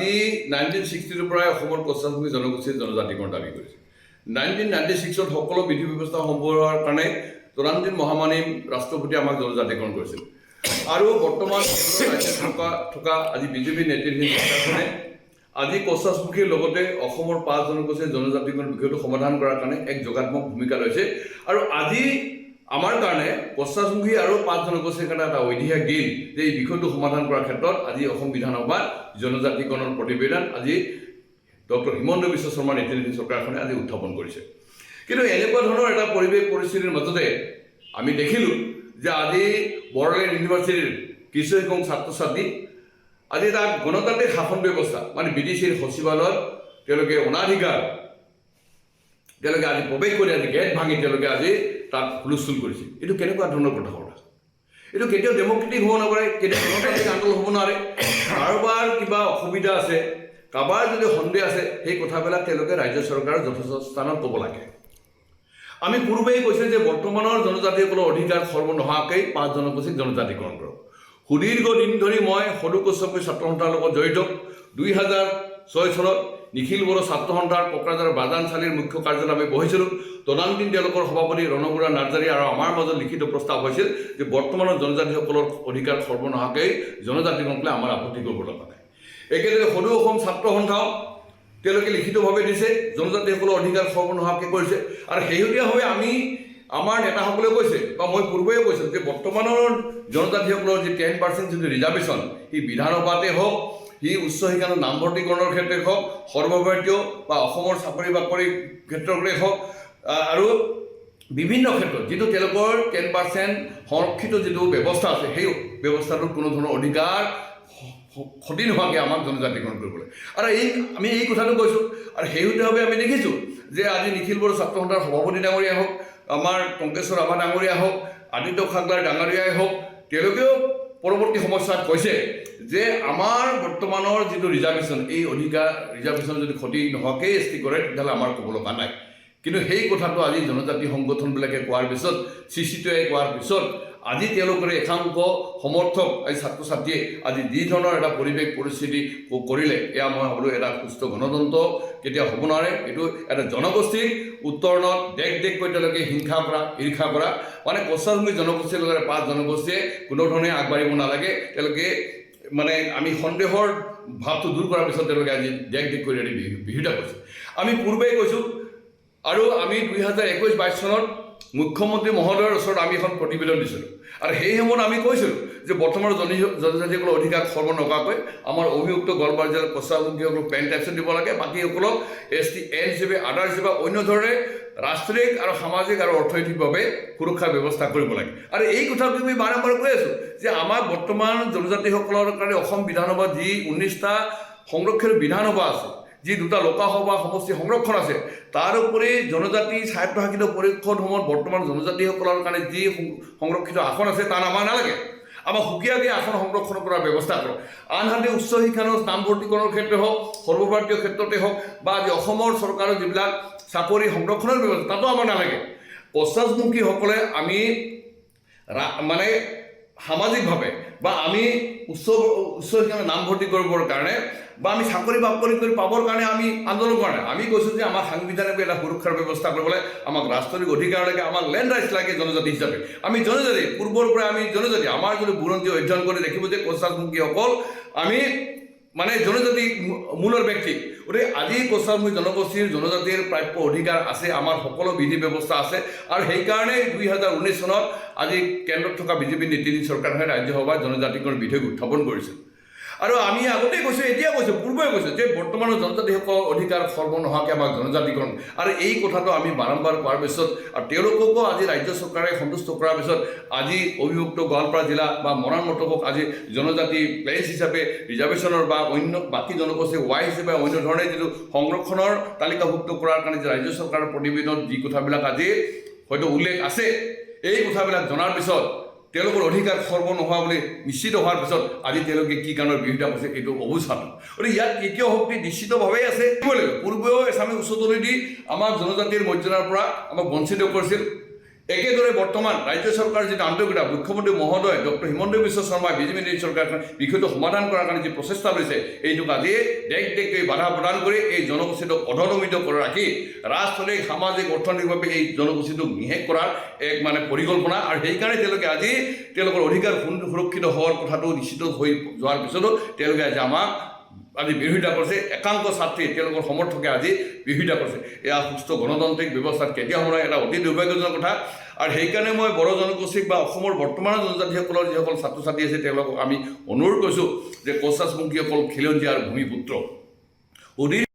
আজি 1960 পৰাই অসমৰ কছাৰী জনগোষ্ঠীৰ জনজাতিকৰণ দাবী কৰিছে 1996 সকলো বিধি ব্যৱস্থা সম্পূৰ্ণৰ কাৰণে তৰাণজিৎ মহামানিম ৰাষ্ট্ৰপতি আমাক জনজাতিকৰণ কৰিছিল আৰু বৰ্তমান থকা আজি বিজেপি নেতৃত্বাধীন চৰকাৰখনে আজি কছাৰীৰ লগতে অসমৰ 5 জনগোষ্ঠীৰ জনজাতিকৰণ বিষয়টো সমাধান কৰাৰ কাৰণে এক যোগাত্মক ভূমিকা লৈছে আৰু আজি আমাৰ কাৰণে কছাৰী আৰু 5 জনগোষ্ঠীৰ কাৰণে এটা ঐতিহাসিক দিন যে এই বিষয়টো সমাধান কৰাৰ ক্ষেত্ৰত আজি অসম বিধানসভাত জনজাতিকৰণৰ প্ৰতিবেদন আজি ডক্টৰ হিমন্ত বিশ্ব শৰ্মাৰ নেতৃত্বাধীন চৰকাৰখনে আজি উত্থাপন কৰিছে কিন্তু এনেকুৱা ধৰণৰ এটা পৰিৱেশ পৰিস্থিতিৰ মাজতে আমি দেখিলোঁ যে আজি বড়োলেণ্ড ইউনিভাৰ্চিটিৰ কিছুসংখ্যক ছাত্ৰ ছাত্ৰী আজি এটা গণতান্ত্ৰিক শাসন ব্যৱস্থা মানে বিডিচিৰ সচিবালয়ত তেওঁলোকে অনাধিকাৰ তেওঁলোকে আজি প্ৰৱেশ কৰি আজি গেট ভাঙি তেওঁলোকে আজি তাত হুলস্থুল কৰিছে এইটো কেনেকুৱা ধৰণৰ কথা এইটো কেতিয়াও ডেমক্ৰেটিক হ'ব নোৱাৰে কেতিয়াও গণতান্ত্ৰিক আন্দোলন হ'ব নোৱাৰে কাৰোবাৰ কিবা অসুবিধা আছে কাৰোবাৰ যদি সন্দেহ আছে সেই কথাবিলাক তেওঁলোকে ৰাজ্য চৰকাৰৰ যথেষ্ট স্থানত ক'ব লাগে আমি পূৰ্বেই কৈছোঁ যে বৰ্তমানৰ জনজাতিসকলৰ অধিকাৰ সৰ্ব নোহোৱাকৈ 5 জনগোষ্ঠীক জনজাতিকৰণ কৰক সুদীৰ্ঘ দিন ধৰি মই সদু কশ্যপৰ ছাত্ৰ সন্থাৰ লগত জড়িত 2006 চনত নিখিল বড়ো ছাত্ৰ সন্থাৰ কোকৰাঝাৰ বাজানশালীৰ মুখ্য কাৰ্যালয়ত আমি বহিছিলোঁ তদানীন্তন তেওঁলোকৰ সভাপতি ৰণবুৰা নাৰ্জাৰী আৰু আমাৰ মাজত লিখিত প্ৰস্তাৱ হৈছিল যে বৰ্তমানৰ জনজাতিসকলৰ অধিকাৰ সৰ্ব নোহোৱাকৈ জনজাতিকৰণলৈ আমাৰ আপত্তি কৰিব লগা নাই একেদৰে সদু অসম ছাত্ৰ সন্থাও তেওঁলোকে লিখিতভাৱে দিছে জনজাতিসকলৰ অধিকাৰ সৰ্ব নোহোৱাকৈ কৰিছে আৰু শেহতীয়াভাৱে আমি আমাৰ নেতাসকলে কৈছে বা মই পূৰ্বেই কৈছোঁ যে বৰ্তমানৰ জনজাতিসকলৰ যি 10% যিটো ৰিজাৰ্ভেশ্যন সি বিধানসভাতে হওক সি উচ্চ শিক্ষাৰ নামভৰ্তিকৰণৰ ক্ষেত্ৰতে হওক সৰ্বভাৰতীয় বা অসমৰ চাকৰি বাকৰি ক্ষেত্ৰতে হওক আৰু বিভিন্ন ক্ষেত্ৰত যিটো তেওঁলোকৰ 10% সংৰক্ষিত যিটো ব্যৱস্থা আছে সেই ব্যৱস্থাটোত কোনো ধৰণৰ অধিকাৰ ক্ষতি নোহোৱাকৈ আমাক জনজাতিকৰণ কৰিবলৈ আৰু আমি এই কথাটো কৈছোঁ আৰু শেহতীয়াভাৱে আমি দেখিছোঁ যে আজি নিখিল বড়ো ছাত্ৰ সন্থাৰ সভাপতি ডাঙৰীয়া হওক আমাৰ টংকেশ্বৰ ৰাভা ডাঙৰীয়া হওক আদিত্য খাগলাৰ ডাঙৰীয়াই হওক তেওঁলোকেও পৰৱৰ্তী সময়ছোৱাত কৈছে যে আমাৰ বৰ্তমানৰ যিটো ৰিজাৰ্ভেশ্যন এই অধিকাৰ ৰিজাৰ্ভেশ্যন যদি ক্ষতি নোহোৱাকৈ স্থিৰ কৰে তেতিয়াহ'লে আমাৰ ক'ব লগা নাই কিন্তু সেই কথাটো আজি জনজাতি সংগঠনবিলাকে কোৱাৰ পিছত চিচিটোৱে কোৱাৰ পিছত আজি তেওঁলোকৰ একাংশ সমৰ্থক এই ছাত্ৰ ছাত্ৰীয়ে আজি যি ধৰণৰ এটা পৰিৱেশ পৰিস্থিতি কৰিলে এয়া মই ভাবোঁ এটা সুস্থ গণতন্ত্ৰ কেতিয়াও হ'ব নোৱাৰে এইটো এটা জনগোষ্ঠীৰ উত্তৰণত দেশ তেওঁলোকে হিংসা কৰা ঈৰ্ষা কৰা মানে কছাৰী জনগোষ্ঠীৰ লগতে 5 জনগোষ্ঠীয়ে কোনো ধৰণে আগবাঢ়িব নালাগে তেওঁলোকে মানে আমি সন্দেহৰ ভাৱটো দূৰ কৰাৰ পিছত তেওঁলোকে আজি দেশ কৰি বিৰোধিতা কৰিছে আমি পূৰ্বেই কৈছোঁ আৰু আমি 2021-22 চনত মুখ্যমন্ত্ৰী মহোদয়ৰ ওচৰত আমি এখন প্ৰতিবেদন দিছিলোঁ আৰু সেই সময়ত আমি কৈছিলোঁ যে বৰ্তমানৰ জনজাতিসকলৰ অধিকাৰ সৰ্ব নকৰাকৈ আমাৰ অভিযুক্ত গোৱালপাৰা জিলাৰ কছাৰীসকলক পেন টেক্সন দিব লাগে বাকীসকলক ST N হিচাপে আদাৰ হিচাপে অন্য ধৰণে ৰাষ্ট্ৰীয় আৰু সামাজিক আৰু অৰ্থনৈতিকভাৱে সুৰক্ষাৰ ব্যৱস্থা কৰিব লাগে আৰু এই কথাটো আমি বাৰম্বাৰ কৈ আছোঁ যে আমাৰ বৰ্তমান জনজাতিসকলৰ কাৰণে অসম বিধানসভাত যি 19টা সংৰক্ষিত বিধানসভা আছে যি 2টা লোকসভা সমষ্টি সংৰক্ষণ আছে তাৰ উপৰি জনজাতি স্বায়ত্তশাসিত পৰিষদসমূহত বৰ্তমান জনজাতিসকলৰ কাৰণে যি সংৰক্ষিত আসন আছে তাৰ আমাৰ নালাগে আমাক সুকীয়াকৈ আসন সংৰক্ষণ কৰাৰ ব্যৱস্থা কৰক আনহাতে উচ্চ শিক্ষাৰ নামভৰ্তিকৰণৰ ক্ষেত্ৰতে হওক সৰ্বভাৰতীয় ক্ষেত্ৰতে হওক বা আজি অসমৰ চৰকাৰৰ যিবিলাক চাকৰি সংৰক্ষণৰ ব্যৱস্থা তাতো আমাৰ নালাগে পশ্চাদমুখীসকলে আমি মানে সামাজিকভাৱে বা আমি উচ্চ শিক্ষাৰ নামভৰ্তি কৰিবৰ কাৰণে বা আমি চাকৰি বাকৰি কৰি পাবৰ কাৰণে আমি আন্দোলন কৰা নাই আমি কৈছোঁ যে আমাক সাংবিধানিক এটা সুৰক্ষাৰ ব্যৱস্থা কৰিবলৈ আমাক ৰাষ্ট্ৰীয় অধিকাৰ লাগে আমাক লেণ্ড ৰাইটছ লাগে জনজাতি হিচাপে আমি জনজাতি পূৰ্বৰ পৰা আমি জনজাতি আমাৰ যদি বুৰঞ্জী অধ্যয়ন কৰি দেখিব যে পশ্চাদমুখীসকল আমি মানে জনজাতি মূলৰ ব্যক্তি গতিকে আজি কছাৰী জনগোষ্ঠীৰ জনজাতিৰ প্ৰাপ্য অধিকাৰ আছে আমাৰ সকলো বিধি ব্যৱস্থা আছে আৰু সেইকাৰণে 2019 চনত আজি কেন্দ্ৰত থকা বিজেপি নেতৃত্বাধীন চৰকাৰখনে ৰাজ্যসভাত জনজাতিকৰণ বিধেয়ক উত্থাপন কৰিছিল আৰু আমি আগতেই কৈছোঁ এতিয়া কৈছোঁ পূৰ্বে কৈছোঁ যে বৰ্তমানৰ জনজাতিসকলৰ অধিকাৰ সৰ্ব নোহোৱাকৈ আমাক জনজাতিকৰণ আৰু এই কথাটো আমি বাৰম্বাৰ কোৱাৰ পিছত আৰু তেওঁলোককো আজি ৰাজ্য চৰকাৰে সন্তুষ্ট কৰাৰ পিছত আজি অভিযুক্ত গোৱালপাৰা জিলা বা মৰাণ মটকক আজি জনজাতি প্লেচ হিচাপে ৰিজাৰ্ভেশ্যনৰ বা অন্য বাকী জনগোষ্ঠী ৱাই হিচাপে অন্য ধৰণে যিটো সংৰক্ষণৰ তালিকাভুক্ত কৰাৰ কাৰণে যে ৰাজ্য চৰকাৰৰ প্ৰতিবেদনত যি কথাবিলাক আজি হয়তো উল্লেখ আছে এই কথাবিলাক জনাৰ পিছত তেওঁলোকৰ অধিকাৰ সৰ্ব নোহোৱা বুলি নিশ্চিত হোৱাৰ পিছত আজি তেওঁলোকে কি কাৰণৰ বিৰোধিতা কৰিছে এইটো অবুঝাটো গতিকে ইয়াত তৃতীয় শক্তি নিশ্চিতভাৱেই আছে পূৰ্বেও এছামে উচ্চতলৈ দি আমাৰ জনজাতিৰ মৰ্যাদাৰ পৰা আমাক বঞ্চিত কৰিছিল একেদৰে বৰ্তমান ৰাজ্য চৰকাৰৰ যিটো আন্তৰিকতা মুখ্যমন্ত্ৰী মহোদয় ডক্টৰ হিমন্ত বিশ্ব শৰ্মাই বিজেপি চৰকাৰখন বিষয়টো সমাধান কৰাৰ কাৰণে যি প্ৰচেষ্টা লৈছে এইটোক আজিয়ে দেশ বাধা প্ৰদান কৰি এই জনগোষ্ঠীটোক অধদমিত কৰি ৰাখি ৰাজনৈতিক সামাজিক অৰ্থনৈতিকভাৱে এই জনগোষ্ঠীটোক নিশেষ কৰাৰ এক মানে পৰিকল্পনা আৰু সেইকাৰণে তেওঁলোকে আজি তেওঁলোকৰ অধিকাৰ সুৰক্ষিত হোৱাৰ কথাটো নিশ্চিত হৈ যোৱাৰ পিছতো তেওঁলোকে আজি আমাক আজি বিৰোধিতা কৰিছে একাংশ ছাত্ৰী তেওঁলোকৰ সমৰ্থকে আজি বিৰোধিতা কৰিছে এয়া সুস্থ গণতান্ত্ৰিক ব্যৱস্থাত কেতিয়াও হোৱা এটা অতি দুৰ্ভাগ্যজনক কথা আৰু সেইকাৰণে মই বড়ো জনগোষ্ঠীক বা অসমৰ বৰ্তমানৰ জনজাতিসকলৰ যিসকল ছাত্ৰ ছাত্ৰী আছে তেওঁলোকক আমি অনুৰোধ কৰিছোঁ যে কছাৰীমুখীসকল খিলঞ্জীয়া আৰু ভূমিপুত্ৰ